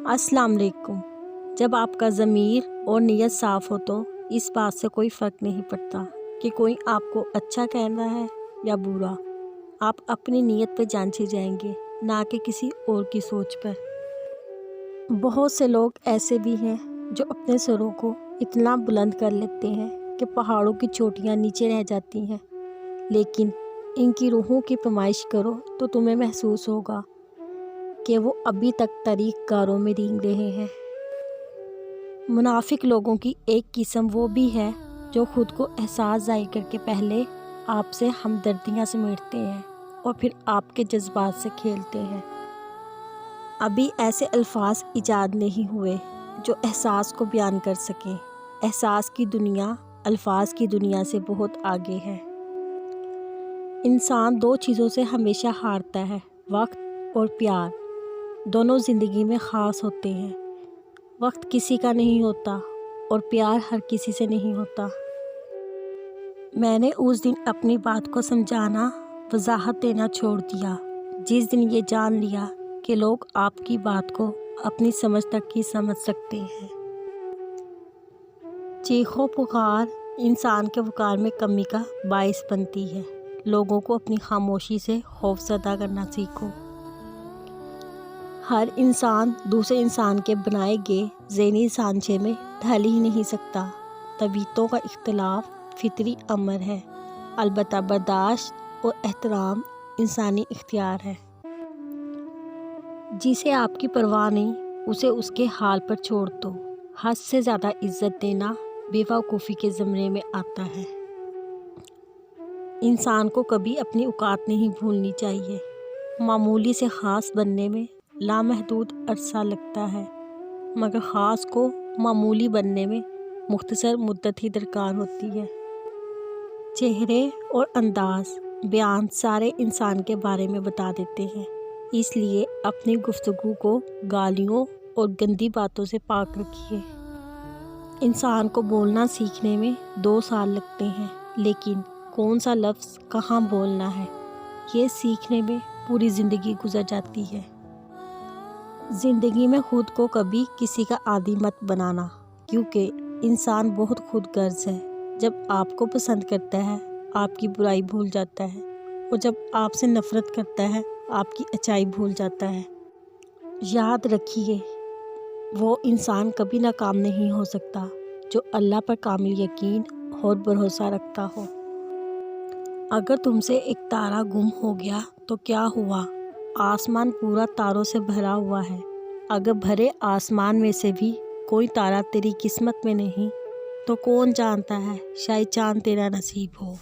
السلام علیکم۔ جب آپ کا ضمیر اور نیت صاف ہو تو اس بات سے کوئی فرق نہیں پڑتا کہ کوئی آپ کو اچھا کہہ رہا ہے یا برا۔ آپ اپنی نیت پہ جانچے جائیں گے، نہ کہ کسی اور کی سوچ پر۔ بہت سے لوگ ایسے بھی ہیں جو اپنے سروں کو اتنا بلند کر لیتے ہیں کہ پہاڑوں کی چوٹیاں نیچے رہ جاتی ہیں، لیکن ان کی روحوں کی پیمائش کرو تو تمہیں محسوس ہوگا کہ وہ ابھی تک طریق کاروں میں رینگ رہے ہیں۔ منافق لوگوں کی ایک قسم وہ بھی ہے جو خود کو احساس ظاہر کر کے پہلے آپ سے ہمدردیاں سمیٹتے ہیں اور پھر آپ کے جذبات سے کھیلتے ہیں۔ ابھی ایسے الفاظ ایجاد نہیں ہوئے جو احساس کو بیان کر سکیں۔ احساس کی دنیا الفاظ کی دنیا سے بہت آگے ہے۔ انسان دو چیزوں سے ہمیشہ ہارتا ہے، وقت اور پیار۔ دونوں زندگی میں خاص ہوتے ہیں۔ وقت کسی کا نہیں ہوتا اور پیار ہر کسی سے نہیں ہوتا۔ میں نے اس دن اپنی بات کو سمجھانا، وضاحت دینا چھوڑ دیا جس دن یہ جان لیا کہ لوگ آپ کی بات کو اپنی سمجھ تک ہی سمجھ سکتے ہیں۔ چیخ و پکار انسان کے وقار میں کمی کا باعث بنتی ہے۔ لوگوں کو اپنی خاموشی سے خوف زدہ کرنا سیکھو۔ ہر انسان دوسرے انسان کے بنائے گئے ذہنی سانچے میں ڈھل ہی نہیں سکتا۔ طبیعتوں کا اختلاف فطری امر ہے، البتہ برداشت اور احترام انسانی اختیار ہے۔ جسے آپ کی پرواہ نہیں اسے اس کے حال پر چھوڑ دو۔ حد سے زیادہ عزت دینا بے وقوفی کے زمرے میں آتا ہے۔ انسان کو کبھی اپنی اوقات نہیں بھولنی چاہیے۔ معمولی سے خاص بننے میں لامحدود عرصہ لگتا ہے، مگر خاص کو معمولی بننے میں مختصر مدت ہی درکار ہوتی ہے۔ چہرے اور انداز بیان سارے انسان کے بارے میں بتا دیتے ہیں، اس لیے اپنی گفتگو کو گالیوں اور گندی باتوں سے پاک رکھیے۔ انسان کو بولنا سیکھنے میں 2 سال لگتے ہیں، لیکن کون سا لفظ کہاں بولنا ہے یہ سیکھنے میں پوری زندگی گزر جاتی ہے۔ زندگی میں خود کو کبھی کسی کا عادی مت بنانا، کیونکہ انسان بہت خود غرض ہے۔ جب آپ کو پسند کرتا ہے آپ کی برائی بھول جاتا ہے، اور جب آپ سے نفرت کرتا ہے آپ کی اچائی بھول جاتا ہے۔ یاد رکھیے، وہ انسان کبھی ناکام نہیں ہو سکتا جو اللہ پر کامل یقین اور بھروسہ رکھتا ہو۔ اگر تم سے ایک تارا گم ہو گیا تو کیا ہوا؟ آسمان پورا تاروں سے بھرا ہوا ہے۔ اگر بھرے آسمان میں سے بھی کوئی تارا تیری قسمت میں نہیں تو کون جانتا ہے، شاید چاند تیرا نصیب ہو۔